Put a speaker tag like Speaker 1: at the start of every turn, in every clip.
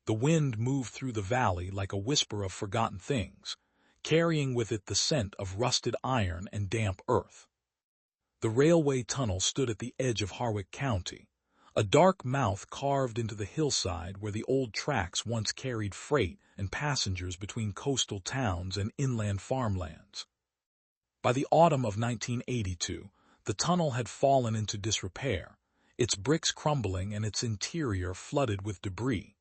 Speaker 1: The wind moved through the valley like a whisper of forgotten things, carrying with it the scent of rusted iron and damp earth. The railway tunnel stood at the edge of Harwich County, a dark mouth carved into the hillside where the old tracks once carried freight and passengers between coastal towns and inland farmlands. By the autumn of 1982, the tunnel had fallen into disrepair, its bricks crumbling and its interior flooded with debris.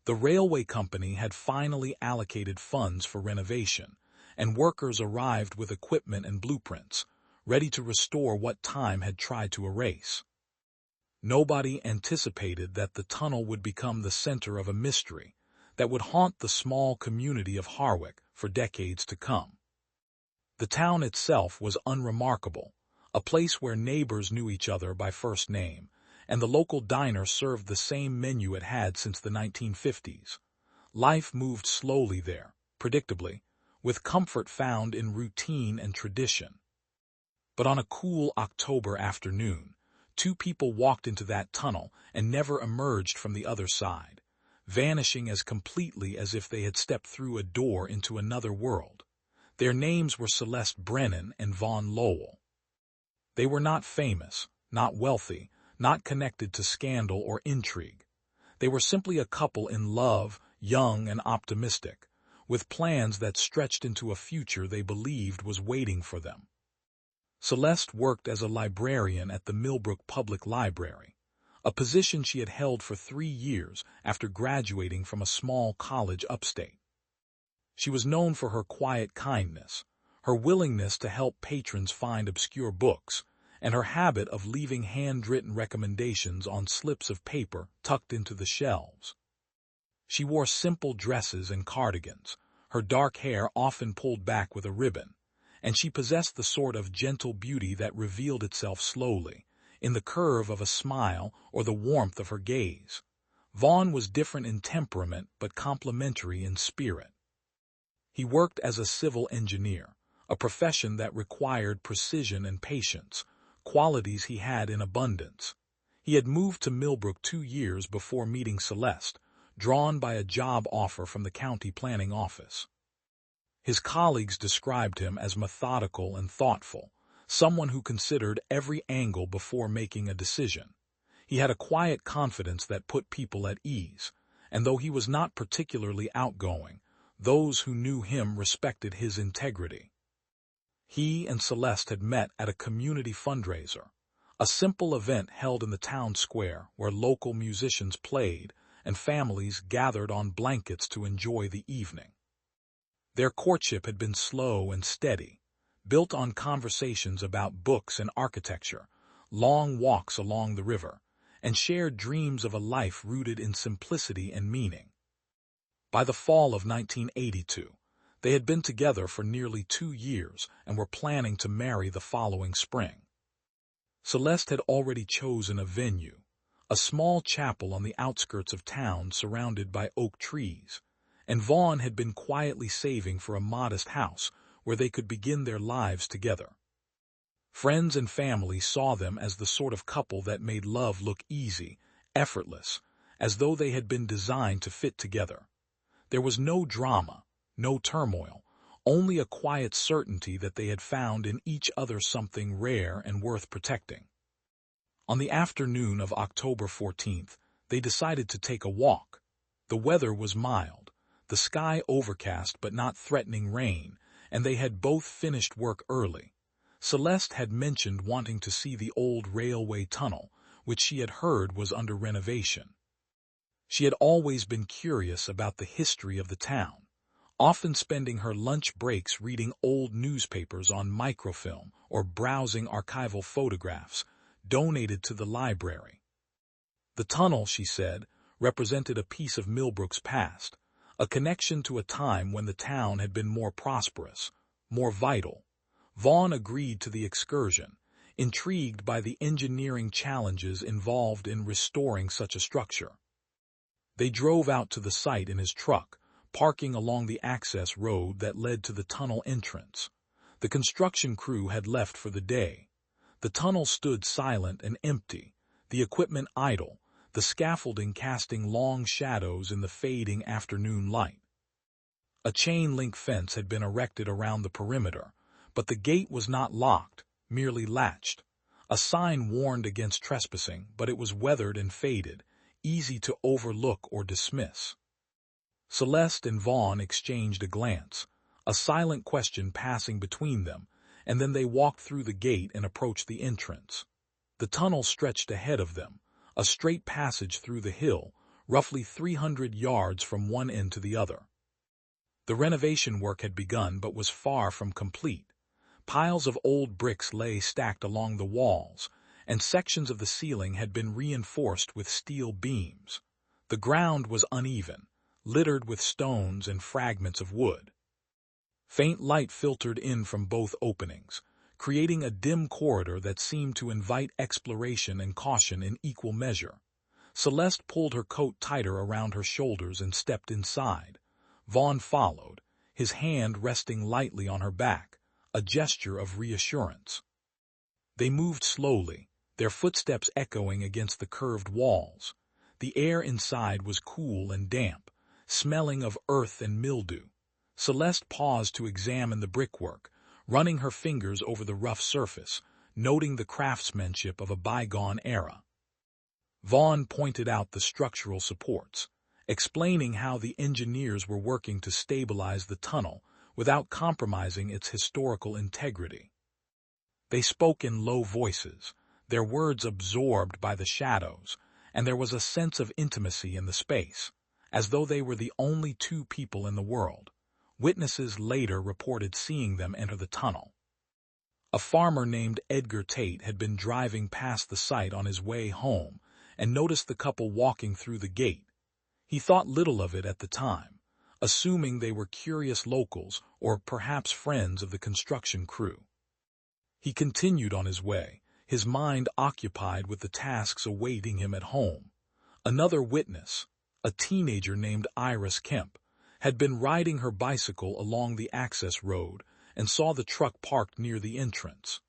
Speaker 1: The railway company had finally allocated funds for renovation, and workers arrived with equipment and blueprints, ready to restore what time had tried to erase. Nobody anticipated that the tunnel would become the center of a mystery that would haunt the small community of Harwich for decades to come. The town itself was unremarkable, a place where neighbors knew each other by first name, and the local diner served the same menu it had since the 1950s. Life moved slowly there, predictably, with comfort found in routine and tradition. But on a cool October afternoon, two people walked into that tunnel and never emerged from the other side, vanishing as completely as if they had stepped through a door into another world. Their names were Celeste Brennan and Vaughn Lowell. They were not famous, not wealthy, not connected to scandal or intrigue. They were simply a couple in love, young and optimistic, with plans that stretched into a future they believed was waiting for them. Celeste worked as a librarian at the Millbrook Public Library, a position she had held for 3 years after graduating from a small college upstate. She was known for her quiet kindness, her willingness to help patrons find obscure books, and her habit of leaving handwritten recommendations on slips of paper tucked into the shelves. She wore simple dresses and cardigans, her dark hair often pulled back with a ribbon, and she possessed the sort of gentle beauty that revealed itself slowly, in the curve of a smile or the warmth of her gaze. Vaughn was different in temperament but complementary in spirit. He worked as a civil engineer, a profession that required precision and patience, qualities he had in abundance. He had moved to Millbrook 2 years before meeting Celeste, drawn by a job offer from the county planning office. His colleagues described him as methodical and thoughtful, someone who considered every angle before making a decision. He had a quiet confidence that put people at ease, and though he was not particularly outgoing, those who knew him respected his integrity. He and Celeste had met at a community fundraiser, a simple event held in the town square where local musicians played and families gathered on blankets to enjoy the evening. Their courtship had been slow and steady, built on conversations about books and architecture, long walks along the river, and shared dreams of a life rooted in simplicity and meaning. By the fall of 1982, they had been together for nearly 2 years and were planning to marry the following spring. Celeste had already chosen a venue, a small chapel on the outskirts of town surrounded by oak trees, and Vaughn had been quietly saving for a modest house where they could begin their lives together. Friends and family saw them as the sort of couple that made love look easy, effortless, as though they had been designed to fit together. There was no drama, no turmoil, only a quiet certainty that they had found in each other something rare and worth protecting. On the afternoon of October 14th, they decided to take a walk. The weather was mild, the sky overcast but not threatening rain, and they had both finished work early. Celeste had mentioned wanting to see the old railway tunnel, which she had heard was under renovation. She had always been curious about the history of the town, often spending her lunch breaks reading old newspapers on microfilm or browsing archival photographs donated to the library. The tunnel, she said, represented a piece of Millbrook's past, a connection to a time when the town had been more prosperous, more vital. Vaughn agreed to the excursion, intrigued by the engineering challenges involved in restoring such a structure. They drove out to the site in his truck, parking along the access road that led to the tunnel entrance. The construction crew had left for the day. The tunnel stood silent and empty, the equipment idle, the scaffolding casting long shadows in the fading afternoon light. A chain-link fence had been erected around the perimeter, but the gate was not locked, merely latched. A sign warned against trespassing, but it was weathered and faded, easy to overlook or dismiss. Celeste and Vaughn exchanged a glance, a silent question passing between them, and then they walked through the gate and approached the entrance. The tunnel stretched ahead of them, a straight passage through the hill, roughly 300 yards from one end to the other. The renovation work had begun but was far from complete. Piles of old bricks lay stacked along the walls, and sections of the ceiling had been reinforced with steel beams. The ground was uneven, littered with stones and fragments of wood. Faint light filtered in from both openings, creating a dim corridor that seemed to invite exploration and caution in equal measure. Celeste pulled her coat tighter around her shoulders and stepped inside. Vaughn followed, his hand resting lightly on her back, a gesture of reassurance. They moved slowly, their footsteps echoing against the curved walls. The air inside was cool and damp, smelling of earth and mildew. Celeste paused to examine the brickwork, running her fingers over the rough surface, noting the craftsmanship of a bygone era. Vaughn pointed out the structural supports, explaining how the engineers were working to stabilize the tunnel without compromising its historical integrity. They spoke in low voices, their words absorbed by the shadows, and there was a sense of intimacy in the space, as though they were the only two people in the world. Witnesses later reported seeing them enter the tunnel. A farmer named Edgar Tate had been driving past the site on his way home and noticed the couple walking through the gate. He thought little of it at the time, assuming they were curious locals or perhaps friends of the construction crew. He continued on his way, his mind occupied with the tasks awaiting him at home. Another witness, a teenager named Iris Kemp, had been riding her bicycle along the access road and saw the truck parked near the entrance.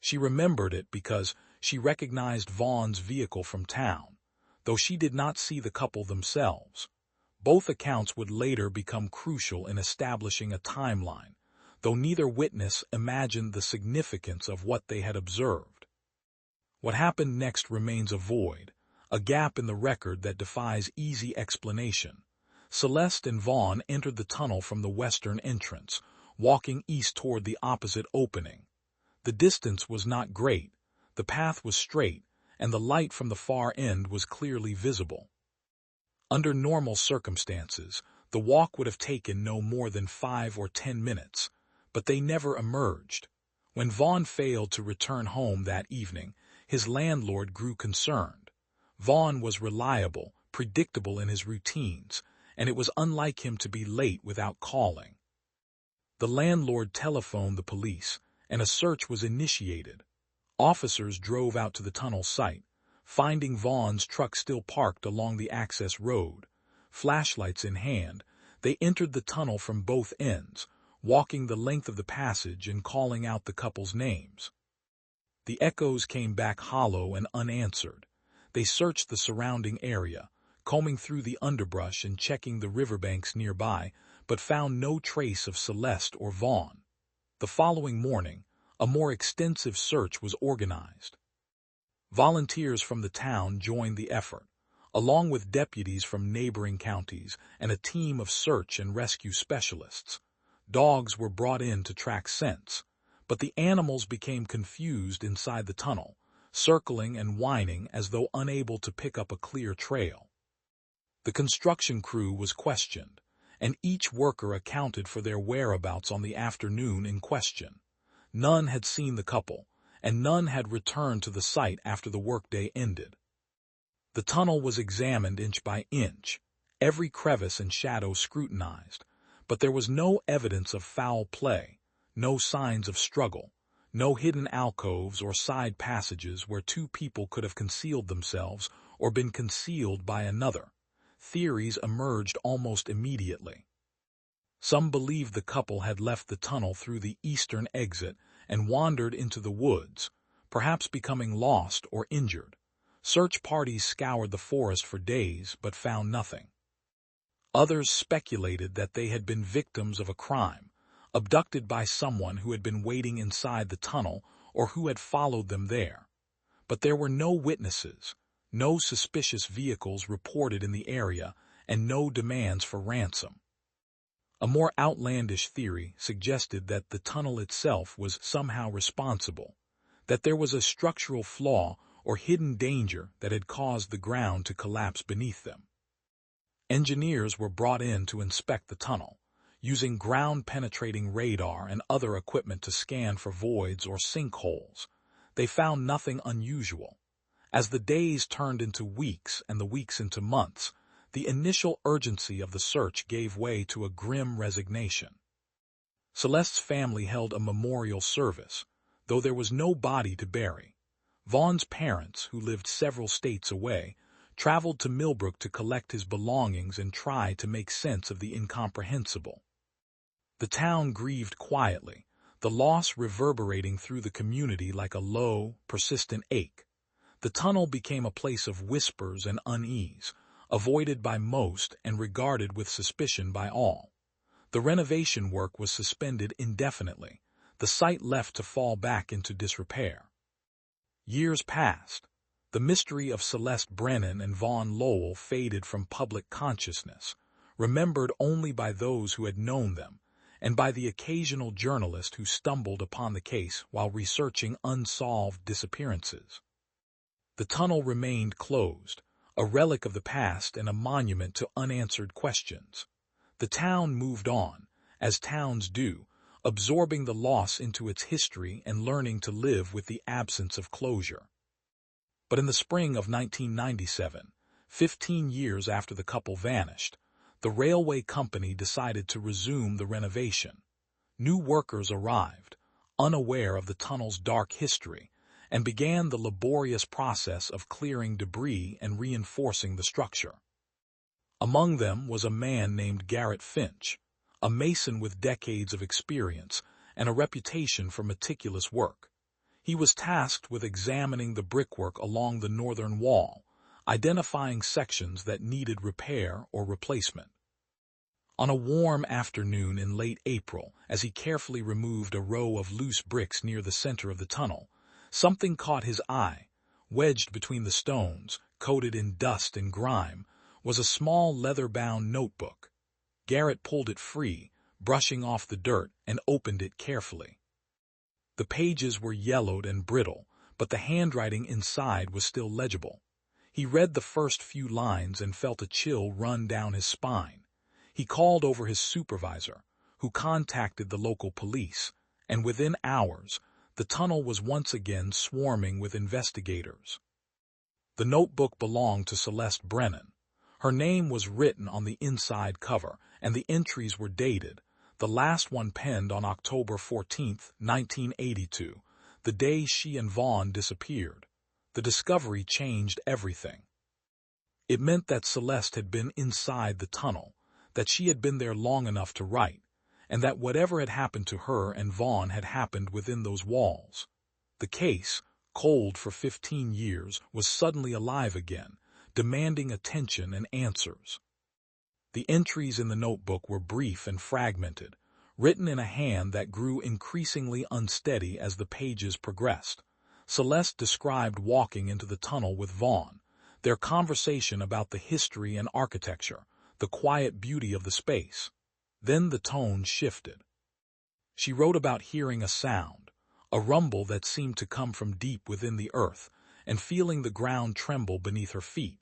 Speaker 1: She remembered it because she recognized Vaughn's vehicle from town, though she did not see the couple themselves. Both accounts would later become crucial in establishing a timeline, though neither witness imagined the significance of what they had observed. What happened next remains a void, a gap in the record that defies easy explanation. Celeste and Vaughn entered the tunnel from the western entrance, walking east toward the opposite opening. The distance was not great, the path was straight, and the light from the far end was clearly visible. Under normal circumstances, the walk would have taken no more than 5 or 10 minutes, but they never emerged. When Vaughn failed to return home that evening, his landlord grew concerned. Vaughn was reliable, predictable in his routines, and it was unlike him to be late without calling. The landlord telephoned the police, and a search was initiated. Officers drove out to the tunnel site, finding Vaughn's truck still parked along the access road. Flashlights in hand, they entered the tunnel from both ends, walking the length of the passage and calling out the couple's names. The echoes came back hollow and unanswered. They searched the surrounding area, combing through the underbrush and checking the riverbanks nearby, but found no trace of Celeste or Vaughn. The following morning, a more extensive search was organized. Volunteers from the town joined the effort, along with deputies from neighboring counties and a team of search and rescue specialists. Dogs were brought in to track scents, but the animals became confused inside the tunnel, circling and whining as though unable to pick up a clear trail. The construction crew was questioned, and each worker accounted for their whereabouts on the afternoon in question. None had seen the couple, and none had returned to the site after the workday ended. The tunnel was examined inch by inch, every crevice and shadow scrutinized, but there was no evidence of foul play, no signs of struggle, no hidden alcoves or side passages where two people could have concealed themselves or been concealed by another. Theories emerged almost immediately. Some believed the couple had left the tunnel through the eastern exit and wandered into the woods, perhaps becoming lost or injured. Search parties scoured the forest for days but found nothing. Others speculated that they had been victims of a crime, abducted by someone who had been waiting inside the tunnel or who had followed them there. But there were no witnesses, no suspicious vehicles reported in the area, and no demands for ransom. A more outlandish theory suggested that the tunnel itself was somehow responsible, that there was a structural flaw or hidden danger that had caused the ground to collapse beneath them. Engineers were brought in to inspect the tunnel, using ground-penetrating radar and other equipment to scan for voids or sinkholes. They found nothing unusual. As the days turned into weeks and the weeks into months, the initial urgency of the search gave way to a grim resignation. Celeste's family held a memorial service, though there was no body to bury. Vaughn's parents, who lived several states away, traveled to Millbrook to collect his belongings and try to make sense of the incomprehensible. The town grieved quietly, the loss reverberating through the community like a low, persistent ache. The tunnel became a place of whispers and unease, avoided by most and regarded with suspicion by all. The renovation work was suspended indefinitely, the site left to fall back into disrepair. Years passed. The mystery of Celeste Brennan and Vaughn Lowell faded from public consciousness, remembered only by those who had known them, and by the occasional journalist who stumbled upon the case while researching unsolved disappearances. The tunnel remained closed, a relic of the past and a monument to unanswered questions. The town moved on, as towns do, absorbing the loss into its history and learning to live with the absence of closure. But in the spring of 1997, 15 years after the couple vanished, the railway company decided to resume the renovation. New workers arrived, unaware of the tunnel's dark history, and began the laborious process of clearing debris and reinforcing the structure. Among them was a man named Garrett Finch, a mason with decades of experience and a reputation for meticulous work. He was tasked with examining the brickwork along the northern wall, identifying sections that needed repair or replacement. On a warm afternoon in late April, as he carefully removed a row of loose bricks near the center of the tunnel, something caught his eye. Wedged between the stones, coated in dust and grime, was a small leather-bound notebook. Garrett pulled it free, brushing off the dirt, and opened it carefully. The pages were yellowed and brittle, but the handwriting inside was still legible. He read the first few lines and felt a chill run down his spine. He called over his supervisor, who contacted the local police, and within hours, the tunnel was once again swarming with investigators. The notebook belonged to Celeste Brennan. Her name was written on the inside cover, and the entries were dated, the last one penned on October 14, 1982, the day she and Vaughn disappeared. The discovery changed everything. It meant that Celeste had been inside the tunnel, that she had been there long enough to write, and that whatever had happened to her and Vaughn had happened within those walls. The case, cold for 15 years, was suddenly alive again, demanding attention and answers. The entries in the notebook were brief and fragmented, written in a hand that grew increasingly unsteady as the pages progressed. Celeste described walking into the tunnel with Vaughn, their conversation about the history and architecture, the quiet beauty of the space. Then the tone shifted. She wrote about hearing a sound, a rumble that seemed to come from deep within the earth, and feeling the ground tremble beneath her feet.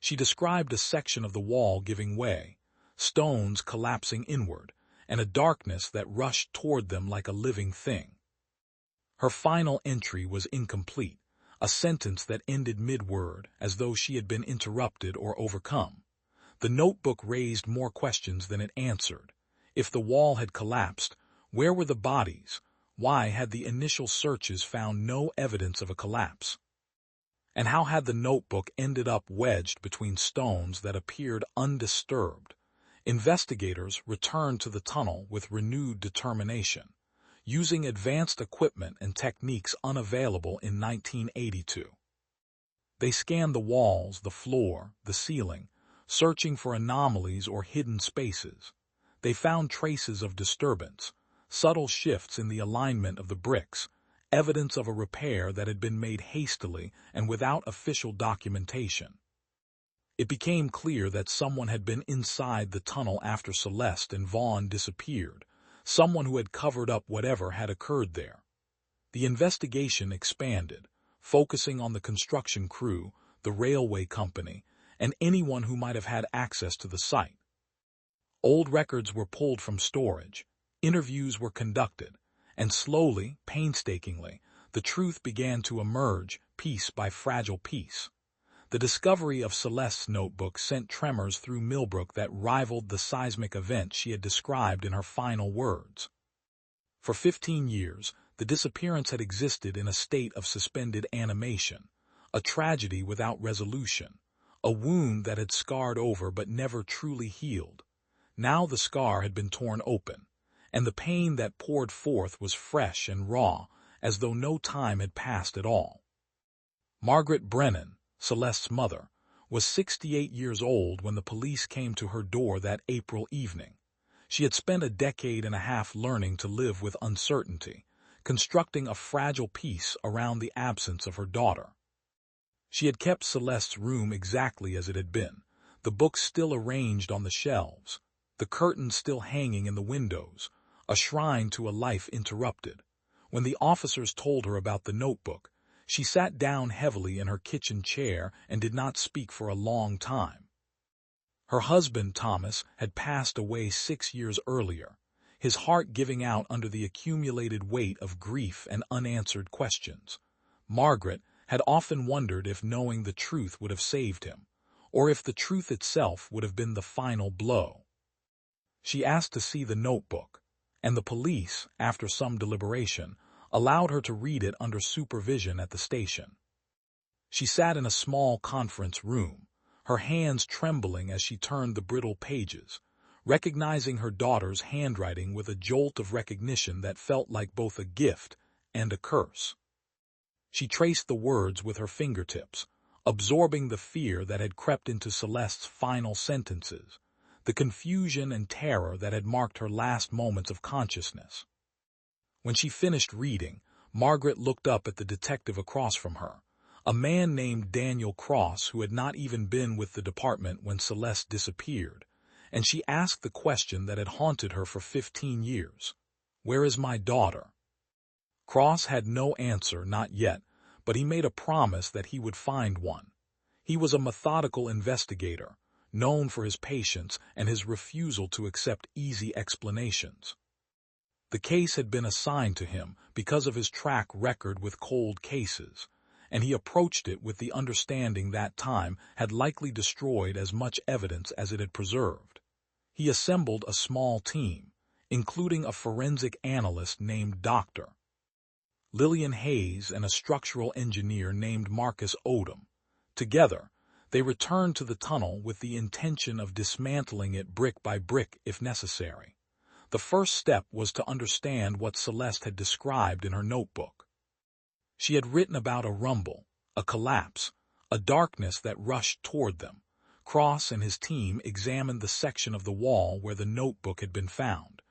Speaker 1: She described a section of the wall giving way, stones collapsing inward, and a darkness that rushed toward them like a living thing. Her final entry was incomplete, a sentence that ended mid-word, as though she had been interrupted or overcome. The notebook raised more questions than it answered. If the wall had collapsed, where were the bodies? Why had the initial searches found no evidence of a collapse? And how had the notebook ended up wedged between stones that appeared undisturbed? Investigators returned to the tunnel with renewed determination, using advanced equipment and techniques unavailable in 1982. They scanned the walls, the floor, the ceiling, searching for anomalies or hidden spaces. They found traces of disturbance, subtle shifts in the alignment of the bricks, evidence of a repair that had been made hastily and without official documentation. It became clear that someone had been inside the tunnel after Celeste and Vaughn disappeared, someone who had covered up whatever had occurred there. The investigation expanded, focusing on the construction crew, the railway company, and anyone who might have had access to the site. Old records were pulled from storage, interviews were conducted, and slowly, painstakingly, the truth began to emerge, piece by fragile piece. The discovery of Celeste's notebook sent tremors through Millbrook that rivaled the seismic event she had described in her final words. For 15 years, the disappearance had existed in a state of suspended animation, a tragedy without resolution, a wound that had scarred over but never truly healed. Now the scar had been torn open, and the pain that poured forth was fresh and raw, as though no time had passed at all. Margaret Brennan, Celeste's mother, was 68 years old when the police came to her door that April evening. She had spent a decade and a half learning to live with uncertainty, constructing a fragile peace around the absence of her daughter. She had kept Celeste's room exactly as it had been, the books still arranged on the shelves, the curtains still hanging in the windows, a shrine to a life interrupted. When the officers told her about the notebook, she sat down heavily in her kitchen chair and did not speak for a long time. Her husband, Thomas, had passed away 6 years earlier, his heart giving out under the accumulated weight of grief and unanswered questions. Margaret had often wondered if knowing the truth would have saved him, or if the truth itself would have been the final blow. She asked to see the notebook, and the police, after some deliberation, allowed her to read it under supervision at the station. She sat in a small conference room, her hands trembling as she turned the brittle pages, recognizing her daughter's handwriting with a jolt of recognition that felt like both a gift and a curse. She traced the words with her fingertips, absorbing the fear that had crept into Celeste's final sentences, the confusion and terror that had marked her last moments of consciousness. When she finished reading, Margaret looked up at the detective across from her, a man named Daniel Cross who had not even been with the department when Celeste disappeared, and she asked the question that had haunted her for 15 years. "Where is my daughter?" Cross had no answer, not yet, but he made a promise that he would find one. He was a methodical investigator, known for his patience and his refusal to accept easy explanations. The case had been assigned to him because of his track record with cold cases, and he approached it with the understanding that time had likely destroyed as much evidence as it had preserved. He assembled a small team, including a forensic analyst named Dr. Lillian Hayes and a structural engineer named Marcus Odom. Together, they returned to the tunnel with the intention of dismantling it brick by brick if necessary. The first step was to understand what Celeste had described in her notebook. She had written about a rumble, a collapse, a darkness that rushed toward them. Cross and his team examined the section of the wall where the notebook had been found,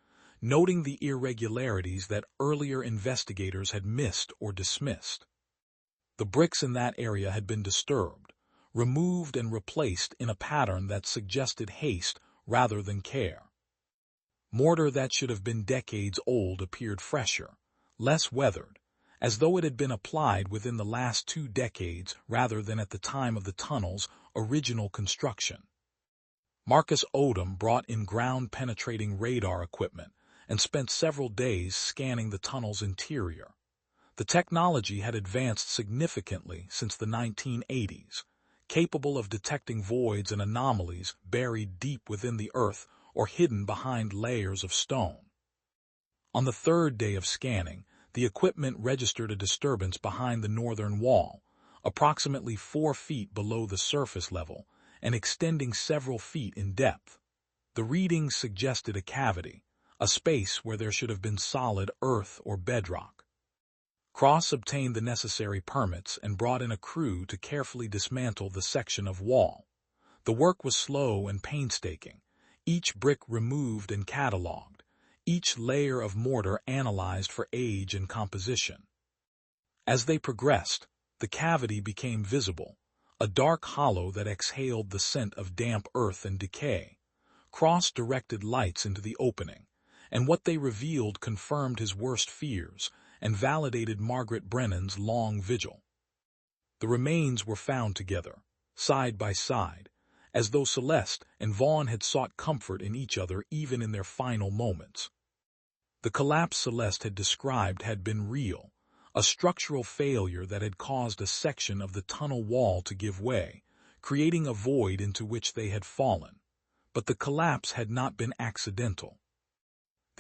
Speaker 1: noting the irregularities that earlier investigators had missed or dismissed. The bricks in that area had been disturbed, removed and replaced in a pattern that suggested haste rather than care. Mortar that should have been decades old appeared fresher, less weathered, as though it had been applied within the last 2 decades rather than at the time of the tunnel's original construction. Marcus Odom brought in ground-penetrating radar equipment and spent several days scanning the tunnel's interior. The technology had advanced significantly since the 1980s, capable of detecting voids and anomalies buried deep within the earth or hidden behind layers of stone. On the 3rd day of scanning, the equipment registered a disturbance behind the northern wall, approximately 4 feet below the surface level and extending several feet in depth. The readings suggested a cavity, a space where there should have been solid earth or bedrock. Cross obtained the necessary permits and brought in a crew to carefully dismantle the section of wall. The work was slow and painstaking, each brick removed and catalogued, each layer of mortar analyzed for age and composition. As they progressed, the cavity became visible, a dark hollow that exhaled the scent of damp earth and decay. Cross directed lights into the opening, and what they revealed confirmed his worst fears and validated Margaret Brennan's long vigil. The remains were found together, side by side, as though Celeste and Vaughn had sought comfort in each other even in their final moments. The collapse Celeste had described had been real, a structural failure that had caused a section of the tunnel wall to give way, creating a void into which they had fallen. But the collapse had not been accidental.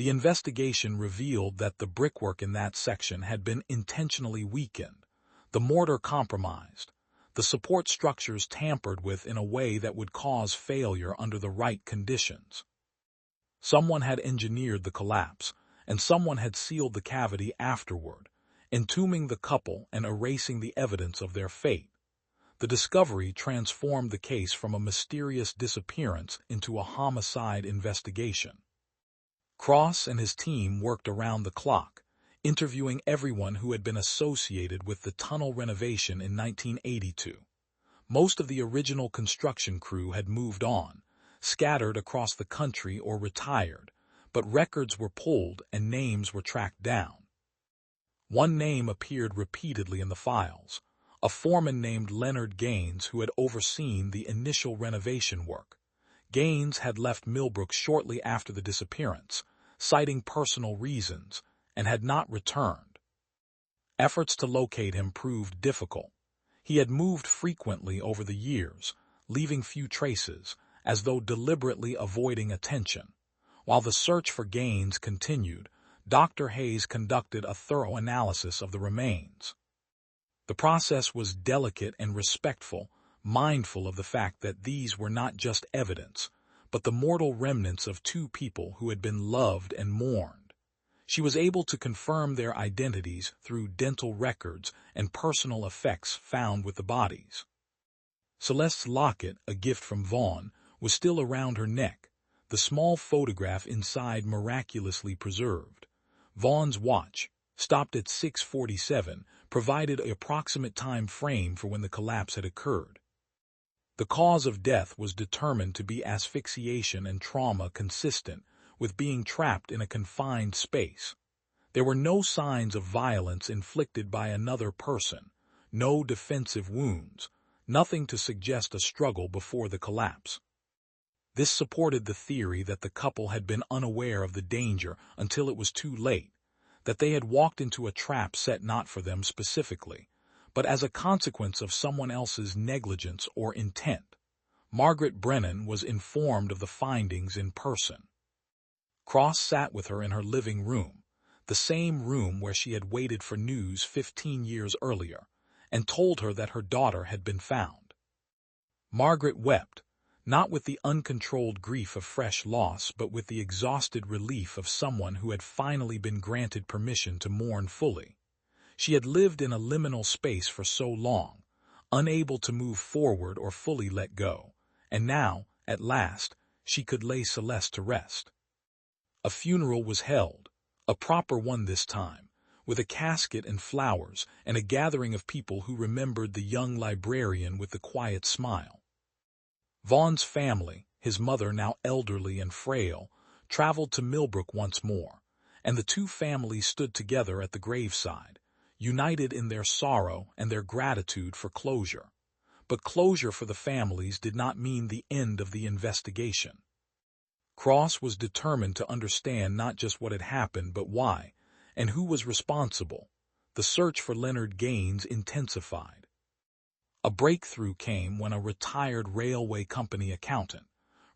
Speaker 1: The investigation revealed that the brickwork in that section had been intentionally weakened, the mortar compromised, the support structures tampered with in a way that would cause failure under the right conditions. Someone had engineered the collapse, and someone had sealed the cavity afterward, entombing the couple and erasing the evidence of their fate. The discovery transformed the case from a mysterious disappearance into a homicide investigation. Cross and his team worked around the clock, interviewing everyone who had been associated with the tunnel renovation in 1982. Most of the original construction crew had moved on, scattered across the country or retired, but records were pulled and names were tracked down. One name appeared repeatedly in the files, a foreman named Leonard Gaines who had overseen the initial renovation work. Gaines had left Millbrook shortly after the disappearance, citing personal reasons, and had not returned. Efforts to locate him proved difficult. He had moved frequently over the years, leaving few traces, as though deliberately avoiding attention. While the search for Gaines continued, Dr. Hayes conducted a thorough analysis of the remains. The process was delicate and respectful, mindful of the fact that these were not just evidence, but the mortal remnants of two people who had been loved and mourned. She was able to confirm their identities through dental records and personal effects found with the bodies. Celeste's locket, a gift from Vaughn, was still around her neck, the small photograph inside miraculously preserved. Vaughn's watch, stopped at 6:47, provided an approximate time frame for when the collapse had occurred. The cause of death was determined to be asphyxiation and trauma consistent with being trapped in a confined space. There were no signs of violence inflicted by another person, no defensive wounds, nothing to suggest a struggle before the collapse. This supported the theory that the couple had been unaware of the danger until it was too late, that they had walked into a trap set not for them specifically, but as a consequence of someone else's negligence or intent. Margaret Brennan was informed of the findings in person. Cross sat with her in her living room, the same room where she had waited for news 15 years earlier, and told her that her daughter had been found. Margaret wept, not with the uncontrolled grief of fresh loss but with the exhausted relief of someone who had finally been granted permission to mourn fully. She had lived in a liminal space for so long, unable to move forward or fully let go, and now, at last, she could lay Celeste to rest. A funeral was held, a proper one this time, with a casket and flowers and a gathering of people who remembered the young librarian with the quiet smile. Vaughn's family, his mother now elderly and frail, traveled to Millbrook once more, and the two families stood together at the graveside, united in their sorrow and their gratitude for closure. But closure for the families did not mean the end of the investigation. Cross was determined to understand not just what had happened but why, and who was responsible. The search for Leonard Gaines intensified. A breakthrough came when a retired railway company accountant,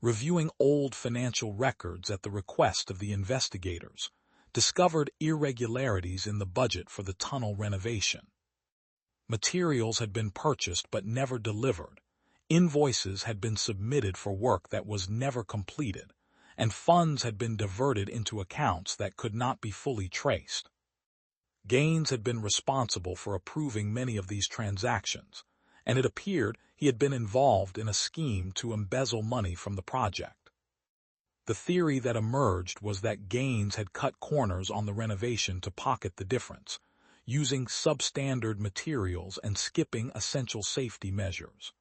Speaker 1: reviewing old financial records at the request of the investigators, discovered irregularities in the budget for the tunnel renovation. Materials had been purchased but never delivered, invoices had been submitted for work that was never completed, and funds had been diverted into accounts that could not be fully traced. Gaines had been responsible for approving many of these transactions, and it appeared he had been involved in a scheme to embezzle money from the project. The theory that emerged was that Gaines had cut corners on the renovation to pocket the difference, using substandard materials and skipping essential safety measures.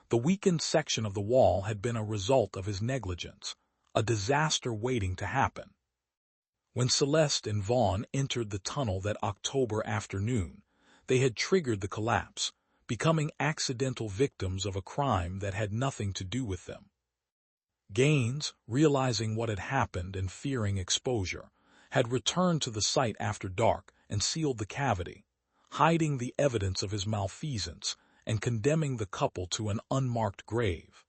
Speaker 1: The weakened section of the wall had been a result of his negligence, a disaster waiting to happen. When Celeste and Vaughn entered the tunnel that October afternoon, they had triggered the collapse, becoming accidental victims of a crime that had nothing to do with them. Gaines, realizing what had happened and fearing exposure, had returned to the site after dark and sealed the cavity, hiding the evidence of his malfeasance and condemning the couple to an unmarked grave.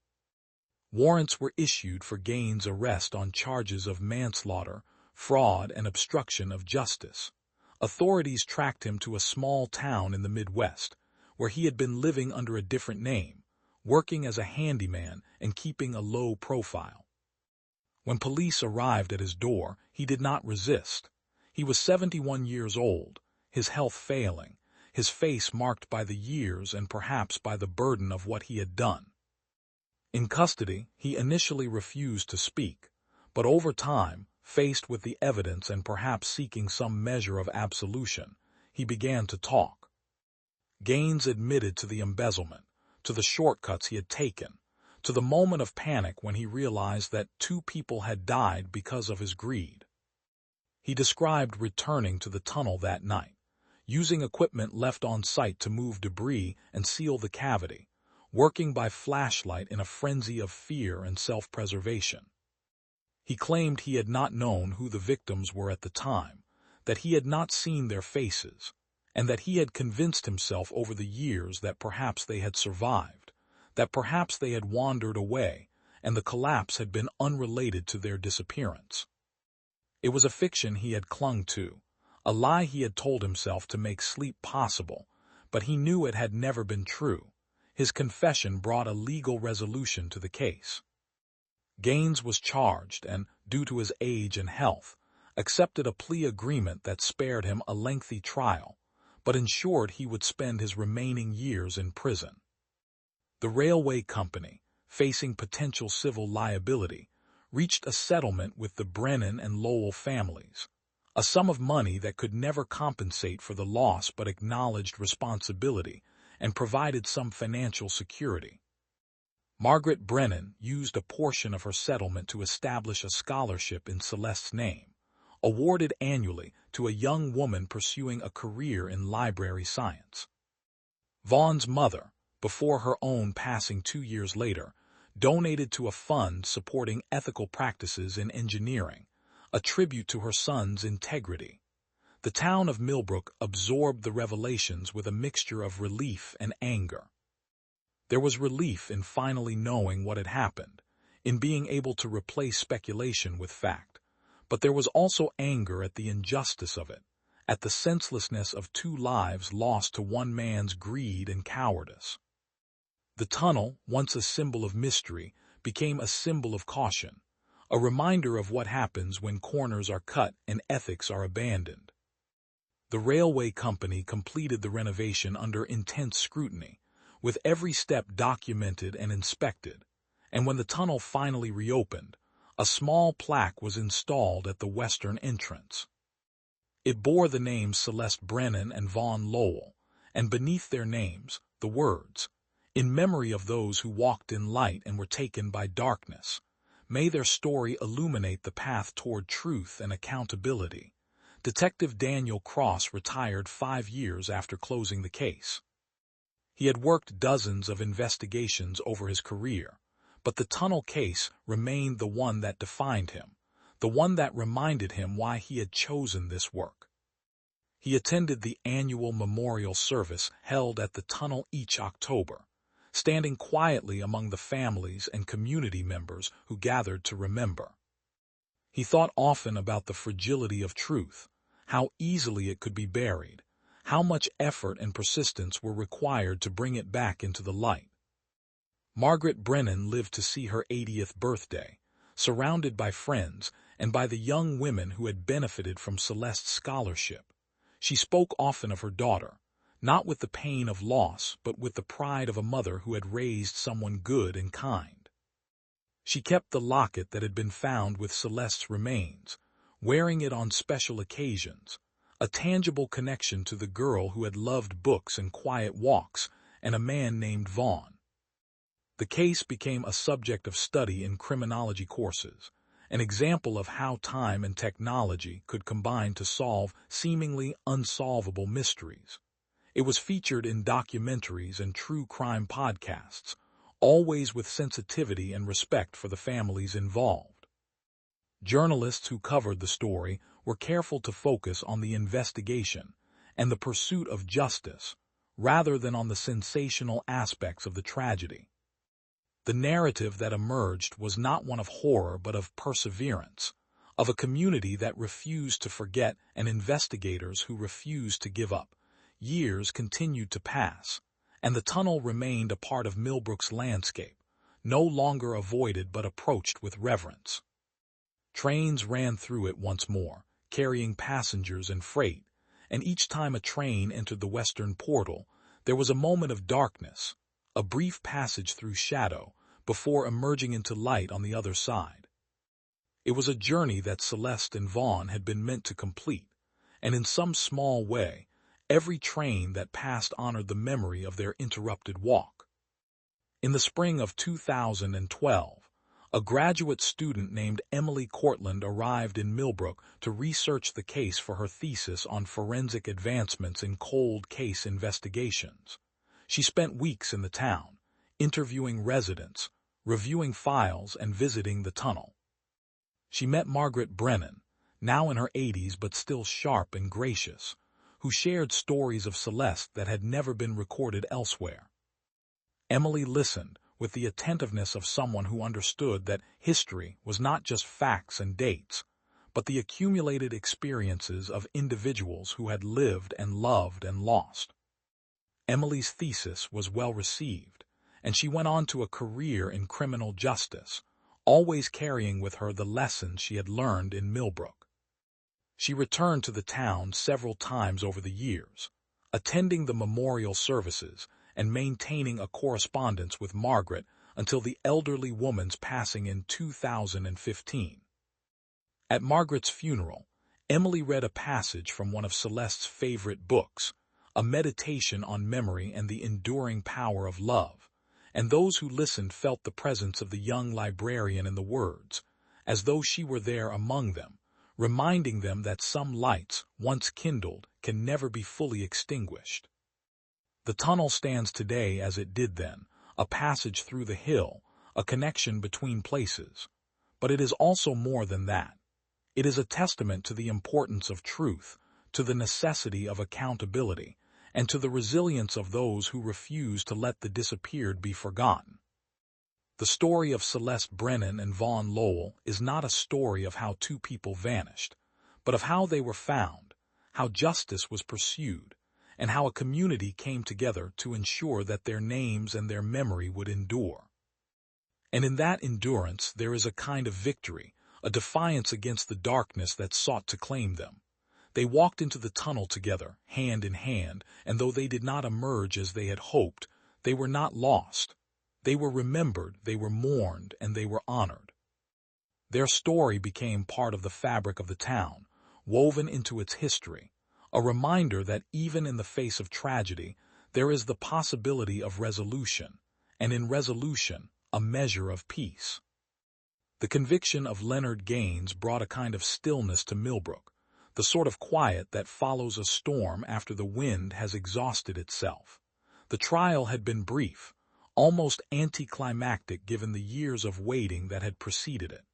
Speaker 1: Warrants were issued for Gaines' arrest on charges of manslaughter, fraud, and obstruction of justice. Authorities tracked him to a small town in the Midwest, where he had been living under a different name, working as a handyman and keeping a low profile. When police arrived at his door, he did not resist. He was 71 years old, his health failing, his face marked by the years and perhaps by the burden of what he had done. In custody, he initially refused to speak, but over time, faced with the evidence and perhaps seeking some measure of absolution, he began to talk. Gaines admitted to the embezzlement, to the shortcuts he had taken, to the moment of panic when he realized that 2 people had died because of his greed. He described returning to the tunnel that night, using equipment left on site to move debris and seal the cavity, working by flashlight in a frenzy of fear and self-preservation. He claimed he had not known who the victims were at the time, that he had not seen their faces, and that he had convinced himself over the years that perhaps they had survived, that perhaps they had wandered away, and the collapse had been unrelated to their disappearance. It was a fiction he had clung to, a lie he had told himself to make sleep possible, but he knew it had never been true. His confession brought a legal resolution to the case. Gaines was charged and, due to his age and health, accepted a plea agreement that spared him a lengthy trial, but ensured he would spend his remaining years in prison. The railway company, facing potential civil liability, reached a settlement with the Brennan and Lowell families, a sum of money that could never compensate for the loss but acknowledged responsibility and provided some financial security. Margaret Brennan used a portion of her settlement to establish a scholarship in Celeste's name, awarded annually to a young woman pursuing a career in library science. Vaughn's mother, before her own passing 2 years later, donated to a fund supporting ethical practices in engineering, a tribute to her son's integrity. The town of Millbrook absorbed the revelations with a mixture of relief and anger. There was relief in finally knowing what had happened, in being able to replace speculation with fact, but there was also anger at the injustice of it, at the senselessness of 2 lives lost to one man's greed and cowardice. The tunnel, once a symbol of mystery, became a symbol of caution, a reminder of what happens when corners are cut and ethics are abandoned. The railway company completed the renovation under intense scrutiny, with every step documented and inspected, and when the tunnel finally reopened, a small plaque was installed at the western entrance. It bore the names Celeste Brennan and Vaughn Lowell, and beneath their names, the words, "In memory of those who walked in light and were taken by darkness, may their story illuminate the path toward truth and accountability." Detective Daniel Cross retired 5 years after closing the case. He had worked dozens of investigations over his career, but the tunnel case remained the one that defined him, the one that reminded him why he had chosen this work. He attended the annual memorial service held at the tunnel each October, standing quietly among the families and community members who gathered to remember. He thought often about the fragility of truth, how easily it could be buried, how much effort and persistence were required to bring it back into the light. Margaret Brennan lived to see her 80th birthday, surrounded by friends and by the young women who had benefited from Celeste's scholarship. She spoke often of her daughter, not with the pain of loss but with the pride of a mother who had raised someone good and kind. She kept the locket that had been found with Celeste's remains, wearing it on special occasions, a tangible connection to the girl who had loved books and quiet walks and a man named Vaughn. The case became a subject of study in criminology courses, an example of how time and technology could combine to solve seemingly unsolvable mysteries. It was featured in documentaries and true crime podcasts, always with sensitivity and respect for the families involved. Journalists who covered the story were careful to focus on the investigation and the pursuit of justice, rather than on the sensational aspects of the tragedy. The narrative that emerged was not one of horror but of perseverance, of a community that refused to forget and investigators who refused to give up. Years continued to pass, and the tunnel remained a part of Millbrook's landscape, no longer avoided but approached with reverence. Trains ran through it once more, carrying passengers and freight, and each time a train entered the western portal, there was a moment of darkness, a brief passage through shadow, before emerging into light on the other side. It was a journey that Celeste and Vaughn had been meant to complete, and in some small way, every train that passed honored the memory of their interrupted walk. In the spring of 2012, a graduate student named Emily Cortland arrived in Millbrook to research the case for her thesis on forensic advancements in cold case investigations. She spent weeks in the town, interviewing residents, reviewing files, and visiting the tunnel. She met Margaret Brennan, now in her 80s but still sharp and gracious, who shared stories of Celeste that had never been recorded elsewhere. Emily listened with the attentiveness of someone who understood that history was not just facts and dates, but the accumulated experiences of individuals who had lived and loved and lost. Emily's thesis was well received, and she went on to a career in criminal justice, always carrying with her the lessons she had learned in Millbrook. She returned to the town several times over the years, attending the memorial services and maintaining a correspondence with Margaret until the elderly woman's passing in 2015. At Margaret's funeral, Emily read a passage from one of Celeste's favorite books, a meditation on memory and the enduring power of love, and those who listened felt the presence of the young librarian in the words, as though she were there among them, reminding them that some lights, once kindled, can never be fully extinguished. The tunnel stands today as it did then, a passage through the hill, a connection between places. But it is also more than that. It is a testament to the importance of truth, to the necessity of accountability, and to the resilience of those who refuse to let the disappeared be forgotten. The story of Celeste Brennan and Vaughn Lowell is not a story of how two people vanished, but of how they were found, how justice was pursued, and how a community came together to ensure that their names and their memory would endure. And in that endurance there is a kind of victory, a defiance against the darkness that sought to claim them. They walked into the tunnel together, hand in hand, and though they did not emerge as they had hoped, they were not lost. They were remembered, they were mourned, and they were honored. Their story became part of the fabric of the town, woven into its history, a reminder that even in the face of tragedy, there is the possibility of resolution, and in resolution, a measure of peace. The conviction of Leonard Gaines brought a kind of stillness to Millbrook, the sort of quiet that follows a storm after the wind has exhausted itself. The trial had been brief, almost anticlimactic given the years of waiting that had preceded it.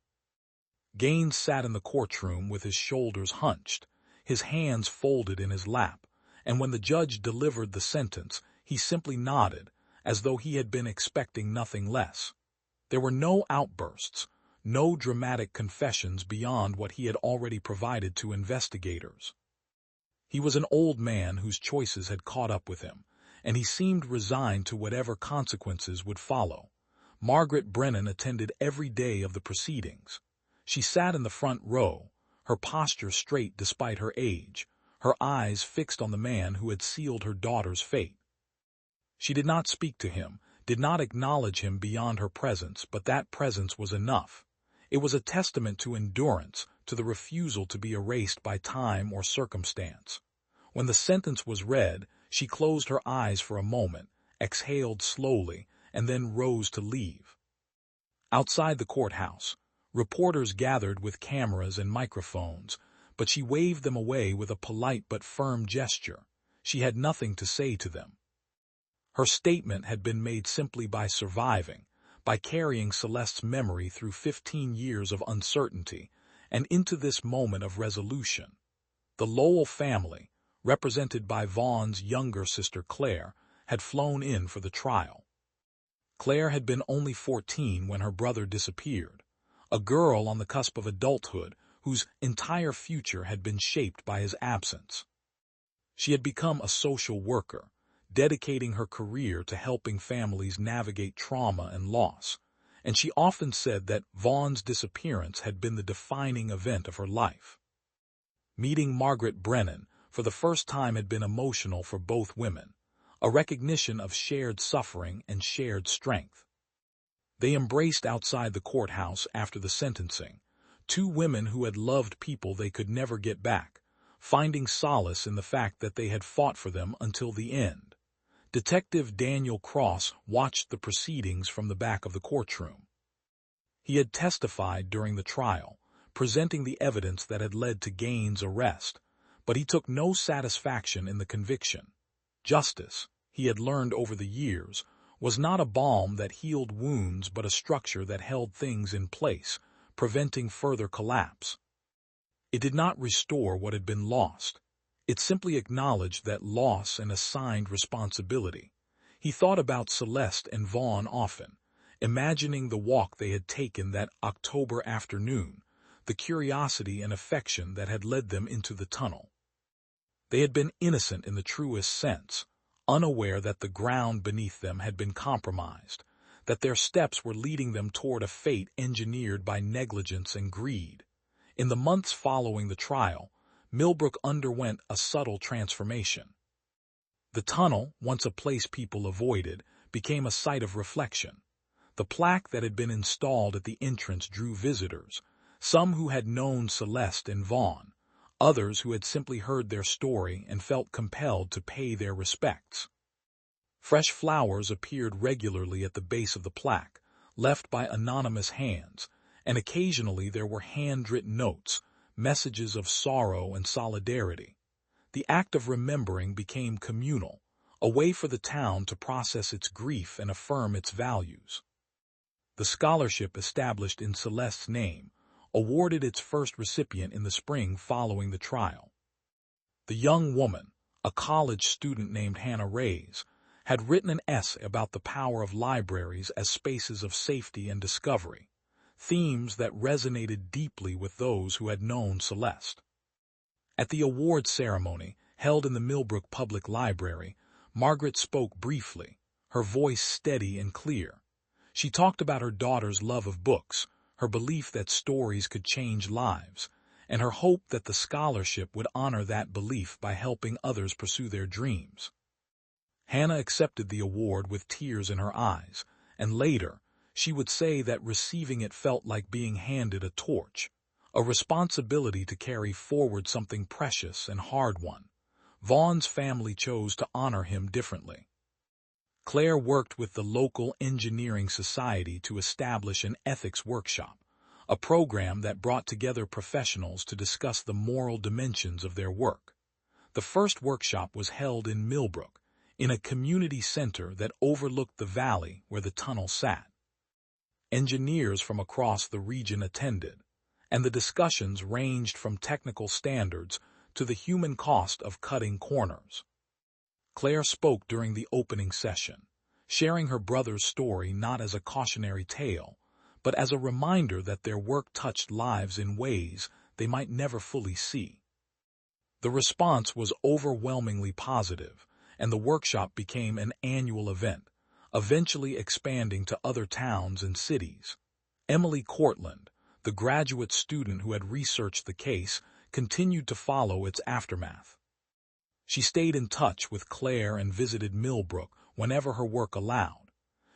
Speaker 1: Gaines sat in the courtroom with his shoulders hunched, his hands folded in his lap, and when the judge delivered the sentence, he simply nodded, as though he had been expecting nothing less. There were no outbursts, no dramatic confessions beyond what he had already provided to investigators. He was an old man whose choices had caught up with him, and he seemed resigned to whatever consequences would follow. Margaret Brennan attended every day of the proceedings. She sat in the front row, her posture straight despite her age, her eyes fixed on the man who had sealed her daughter's fate. She did not speak to him, did not acknowledge him beyond her presence, but that presence was enough. It was a testament to endurance, to the refusal to be erased by time or circumstance. When the sentence was read, she closed her eyes for a moment, exhaled slowly, and then rose to leave. Outside the courthouse, reporters gathered with cameras and microphones, but she waved them away with a polite but firm gesture. She had nothing to say to them. Her statement had been made simply by surviving, by carrying Celeste's memory through 15 years of uncertainty, and into this moment of resolution. The Lowell family, represented by Vaughn's younger sister Claire, had flown in for the trial. Claire had been only 14 when her brother disappeared, a girl on the cusp of adulthood whose entire future had been shaped by his absence. She had become a social worker, dedicating her career to helping families navigate trauma and loss, and she often said that Vaughn's disappearance had been the defining event of her life. Meeting Margaret Brennan for the first time had been emotional for both women, a recognition of shared suffering and shared strength. They embraced outside the courthouse after the sentencing, two women who had loved people they could never get back, finding solace in the fact that they had fought for them until the end. Detective Daniel Cross watched the proceedings from the back of the courtroom. He had testified during the trial, presenting the evidence that had led to Gaines' arrest, but he took no satisfaction in the conviction. Justice, he had learned over the years, was not a balm that healed wounds but a structure that held things in place, preventing further collapse. It did not restore what had been lost. It simply acknowledged that loss and assigned responsibility. He thought about Celeste and Vaughn often, imagining the walk they had taken that October afternoon, the curiosity and affection that had led them into the tunnel. They had been innocent in the truest sense, unaware that the ground beneath them had been compromised, that their steps were leading them toward a fate engineered by negligence and greed. In the months following the trial, Millbrook underwent a subtle transformation. The tunnel, once a place people avoided, became a site of reflection. The plaque that had been installed at the entrance drew visitors, some who had known Celeste and Vaughn, others who had simply heard their story and felt compelled to pay their respects. Fresh flowers appeared regularly at the base of the plaque, left by anonymous hands, and occasionally there were handwritten notes, messages of sorrow and solidarity. The act of remembering became communal, a way for the town to process its grief and affirm its values. The scholarship established in Celeste's name awarded its first recipient in the spring following the trial. The young woman, a college student named Hannah Reyes, had written an essay about the power of libraries as spaces of safety and discovery, themes that resonated deeply with those who had known Celeste. At the award ceremony, held in the Millbrook Public Library, Margaret spoke briefly, her voice steady and clear. She talked about her daughter's love of books, her belief that stories could change lives, and her hope that the scholarship would honor that belief by helping others pursue their dreams. Hannah accepted the award with tears in her eyes, and later, she would say that receiving it felt like being handed a torch, a responsibility to carry forward something precious and hard-won. Vaughn's family chose to honor him differently. Claire worked with the local engineering society to establish an ethics workshop, a program that brought together professionals to discuss the moral dimensions of their work. The first workshop was held in Millbrook, in a community center that overlooked the valley where the tunnel sat. Engineers from across the region attended, and the discussions ranged from technical standards to the human cost of cutting corners. Claire spoke during the opening session, sharing her brother's story not as a cautionary tale, but as a reminder that their work touched lives in ways they might never fully see. The response was overwhelmingly positive, and the workshop became an annual event, eventually expanding to other towns and cities. Emily Cortland, the graduate student who had researched the case, continued to follow its aftermath. She stayed in touch with Claire and visited Millbrook whenever her work allowed.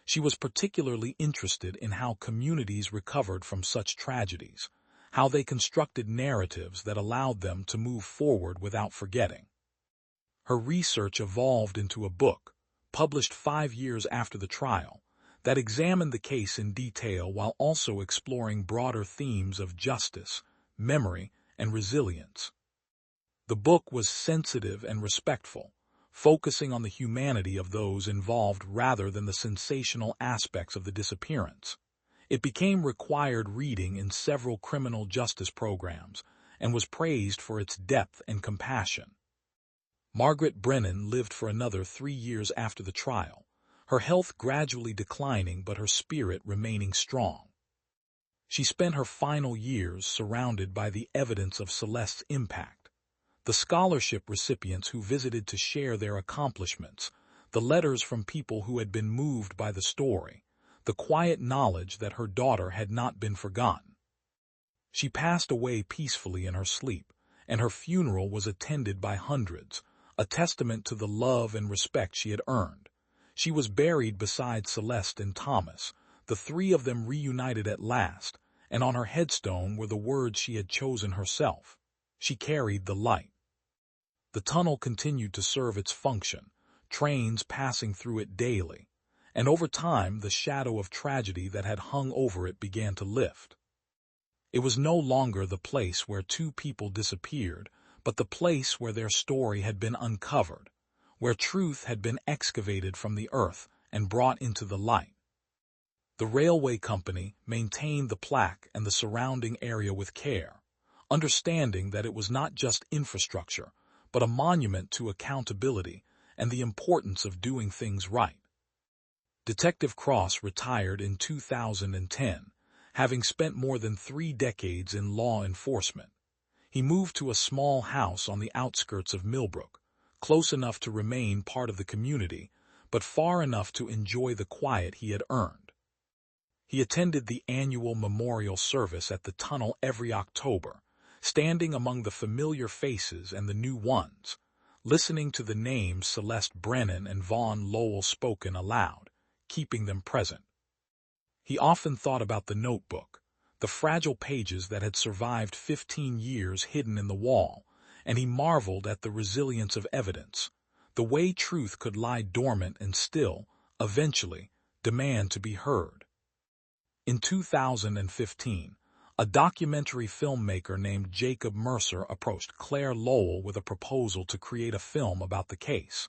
Speaker 1: She was particularly interested in how communities recovered from such tragedies, how they constructed narratives that allowed them to move forward without forgetting. Her research evolved into a book, published 5 years after the trial, that examined the case in detail while also exploring broader themes of justice, memory, and resilience. The book was sensitive and respectful, focusing on the humanity of those involved rather than the sensational aspects of the disappearance. It became required reading in several criminal justice programs and was praised for its depth and compassion. Margaret Brennan lived for another 3 years after the trial, her health gradually declining but her spirit remaining strong. She spent her final years surrounded by the evidence of Celeste's impact. The scholarship recipients who visited to share their accomplishments, the letters from people who had been moved by the story, the quiet knowledge that her daughter had not been forgotten. She passed away peacefully in her sleep, and her funeral was attended by hundreds, a testament to the love and respect she had earned. She was buried beside Celeste and Thomas, the 3 of them reunited at last, and on her headstone were the words she had chosen herself. She carried the light. The tunnel continued to serve its function, trains passing through it daily, and over time the shadow of tragedy that had hung over it began to lift. It was no longer the place where 2 people disappeared, but the place where their story had been uncovered, where truth had been excavated from the earth and brought into the light. The railway company maintained the plaque and the surrounding area with care, understanding that it was not just infrastructure, but a monument to accountability and the importance of doing things right. Detective Cross retired in 2010, having spent more than 3 decades in law enforcement. He moved to a small house on the outskirts of Millbrook, close enough to remain part of the community, but far enough to enjoy the quiet he had earned. He attended the annual memorial service at the tunnel every October, standing among the familiar faces and the new ones, listening to the names Celeste Brennan and Vaughn Lowell spoken aloud, keeping them present. He often thought about the notebook, the fragile pages that had survived 15 years hidden in the wall, and he marveled at the resilience of evidence, the way truth could lie dormant and still, eventually, demand to be heard. In 2015, a documentary filmmaker named Jacob Mercer approached Claire Lowell with a proposal to create a film about the case.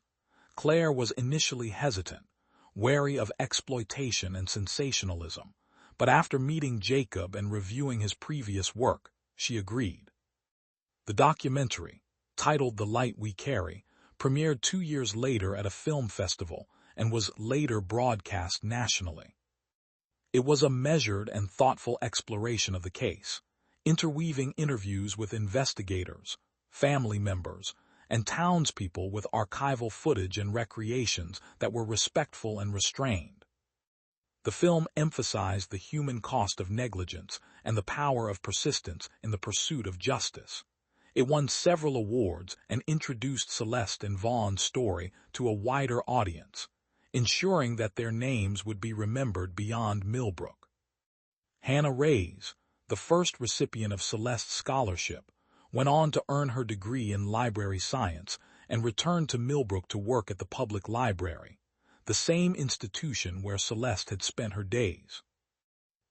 Speaker 1: Claire was initially hesitant, wary of exploitation and sensationalism, but after meeting Jacob and reviewing his previous work, she agreed. The documentary, titled The Light We Carry, premiered 2 years later at a film festival and was later broadcast nationally. It was a measured and thoughtful exploration of the case, interweaving interviews with investigators, family members, and townspeople with archival footage and recreations that were respectful and restrained. The film emphasized the human cost of negligence and the power of persistence in the pursuit of justice. It won several awards and introduced Celeste and Vaughn's story to a wider audience, ensuring that their names would be remembered beyond Millbrook. Hannah Reyes, the first recipient of Celeste's scholarship, went on to earn her degree in library science and returned to Millbrook to work at the public library, the same institution where Celeste had spent her days.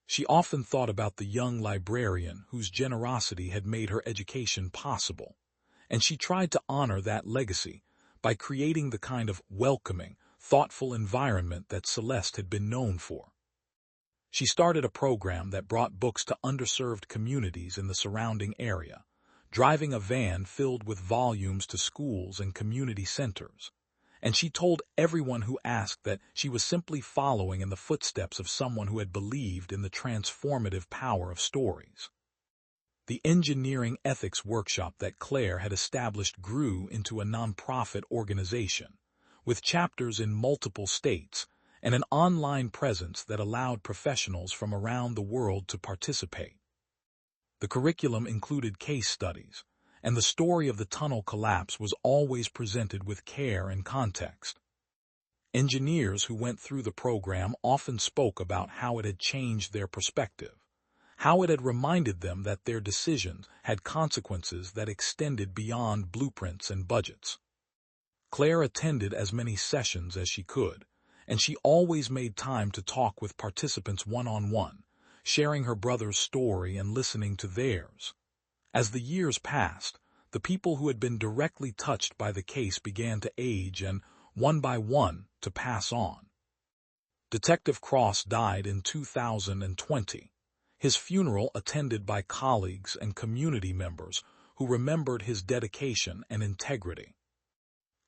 Speaker 1: She often thought about the young librarian whose generosity had made her education possible, and she tried to honor that legacy by creating the kind of welcoming, thoughtful environment that Celeste had been known for. She started a program that brought books to underserved communities in the surrounding area, driving a van filled with volumes to schools and community centers. And she told everyone who asked that she was simply following in the footsteps of someone who had believed in the transformative power of stories. The engineering ethics workshop that Claire had established grew into a nonprofit organization, with chapters in multiple states and an online presence that allowed professionals from around the world to participate. The curriculum included case studies, and the story of the tunnel collapse was always presented with care and context. Engineers who went through the program often spoke about how it had changed their perspective, how it had reminded them that their decisions had consequences that extended beyond blueprints and budgets. Claire attended as many sessions as she could, and she always made time to talk with participants one-on-one, sharing her brother's story and listening to theirs. As the years passed, the people who had been directly touched by the case began to age and, one by one, to pass on. Detective Cross died in 2020, his funeral attended by colleagues and community members who remembered his dedication and integrity.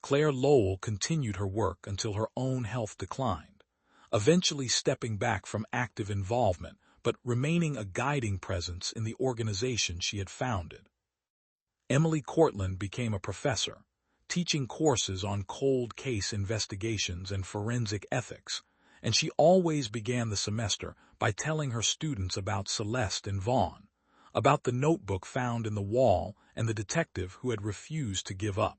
Speaker 1: Claire Lowell continued her work until her own health declined, eventually stepping back from active involvement but remaining a guiding presence in the organization she had founded. Emily Cortland became a professor, teaching courses on cold case investigations and forensic ethics, and she always began the semester by telling her students about Celeste and Vaughn, about the notebook found in the wall and the detective who had refused to give up.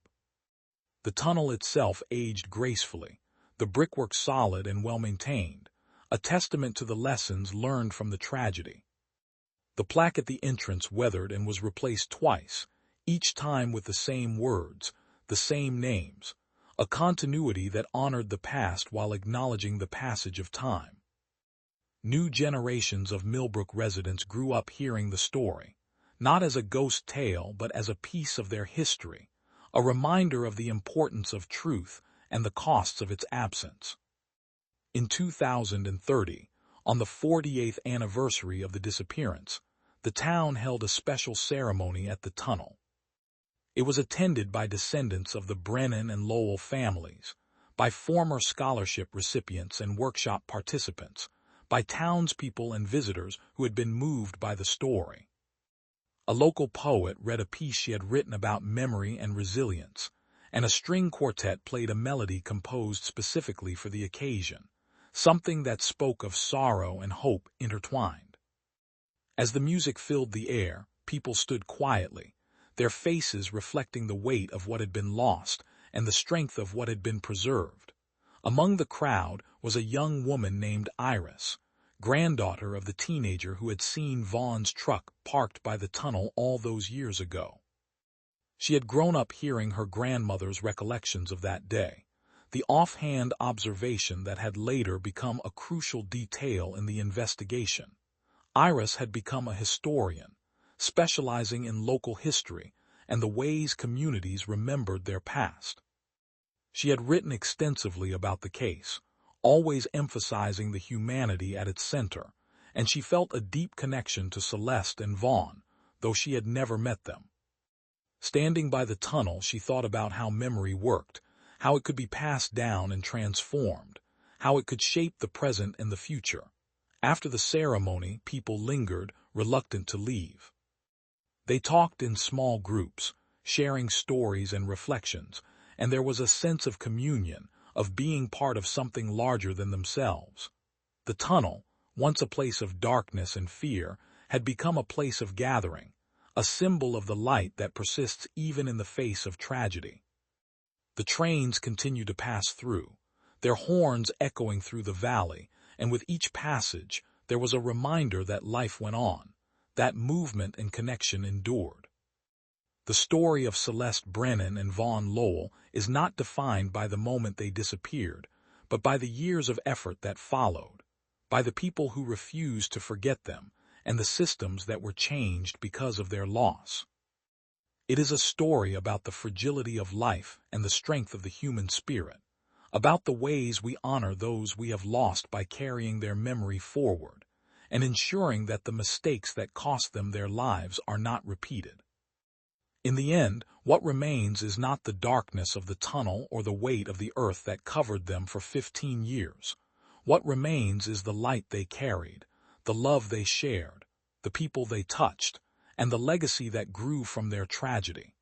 Speaker 1: The tunnel itself aged gracefully, the brickwork solid and well-maintained, a testament to the lessons learned from the tragedy. The plaque at the entrance weathered and was replaced twice, each time with the same words, the same names, a continuity that honored the past while acknowledging the passage of time. New generations of Millbrook residents grew up hearing the story, not as a ghost tale but as a piece of their history, a reminder of the importance of truth and the costs of its absence. In 2030, on the 48th anniversary of the disappearance, the town held a special ceremony at the tunnel. It was attended by descendants of the Brennan and Lowell families, by former scholarship recipients and workshop participants, by townspeople and visitors who had been moved by the story. A local poet read a piece she had written about memory and resilience, and a string quartet played a melody composed specifically for the occasion, something that spoke of sorrow and hope intertwined. As the music filled the air, people stood quietly, their faces reflecting the weight of what had been lost and the strength of what had been preserved. Among the crowd was a young woman named Iris, granddaughter of the teenager who had seen Vaughn's truck parked by the tunnel all those years ago. She had grown up hearing her grandmother's recollections of that day, the offhand observation that had later become a crucial detail in the investigation. Iris had become a historian, specializing in local history and the ways communities remembered their past. She had written extensively about the case, always emphasizing the humanity at its center, and she felt a deep connection to Celeste and Vaughn, though she had never met them. Standing by the tunnel, she thought about how memory worked, how it could be passed down and transformed, how it could shape the present and the future. After the ceremony, people lingered, reluctant to leave. They talked in small groups, sharing stories and reflections, and there was a sense of communion, of being part of something larger than themselves. The tunnel, once a place of darkness and fear, had become a place of gathering, a symbol of the light that persists even in the face of tragedy. The trains continued to pass through, their horns echoing through the valley, and with each passage there was a reminder that life went on, that movement and connection endured. The story of Celeste Brennan and Vaughn Lowell is not defined by the moment they disappeared, but by the years of effort that followed, by the people who refused to forget them, and the systems that were changed because of their loss. It is a story about the fragility of life and the strength of the human spirit, about the ways we honor those we have lost by carrying their memory forward, and ensuring that the mistakes that cost them their lives are not repeated. In the end, what remains is not the darkness of the tunnel or the weight of the earth that covered them for 15 years. What remains is the light they carried, the love they shared, the people they touched, and the legacy that grew from their tragedy.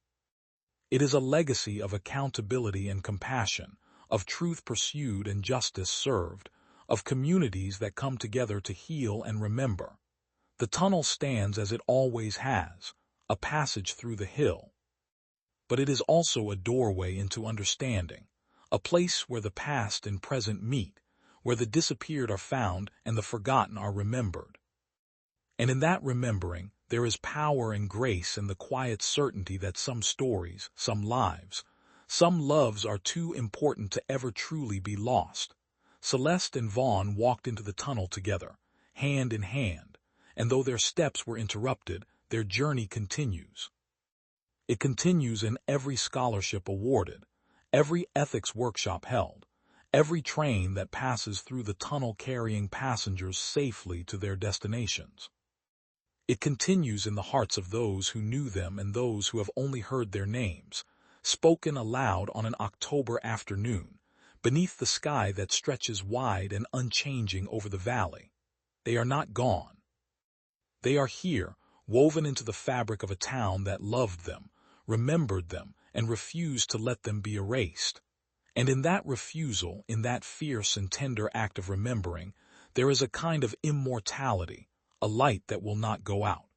Speaker 1: It is a legacy of accountability and compassion, of truth pursued and justice served, of communities that come together to heal and remember. The tunnel stands as it always has, a passage through the hill, but it is also a doorway into understanding, a place where the past and present meet, where the disappeared are found and the forgotten are remembered. And in that remembering, there is power and grace and the quiet certainty that some stories, some lives, some loves are too important to ever truly be lost. Celeste and Vaughn walked into the tunnel together, hand in hand, and though their steps were interrupted, their journey continues. It continues in every scholarship awarded, every ethics workshop held, every train that passes through the tunnel carrying passengers safely to their destinations. It continues in the hearts of those who knew them and those who have only heard their names, spoken aloud on an October afternoon, beneath the sky that stretches wide and unchanging over the valley. They are not gone. They are here, woven into the fabric of a town that loved them, remembered them, and refused to let them be erased. And in that refusal, in that fierce and tender act of remembering, there is a kind of immortality, a light that will not go out.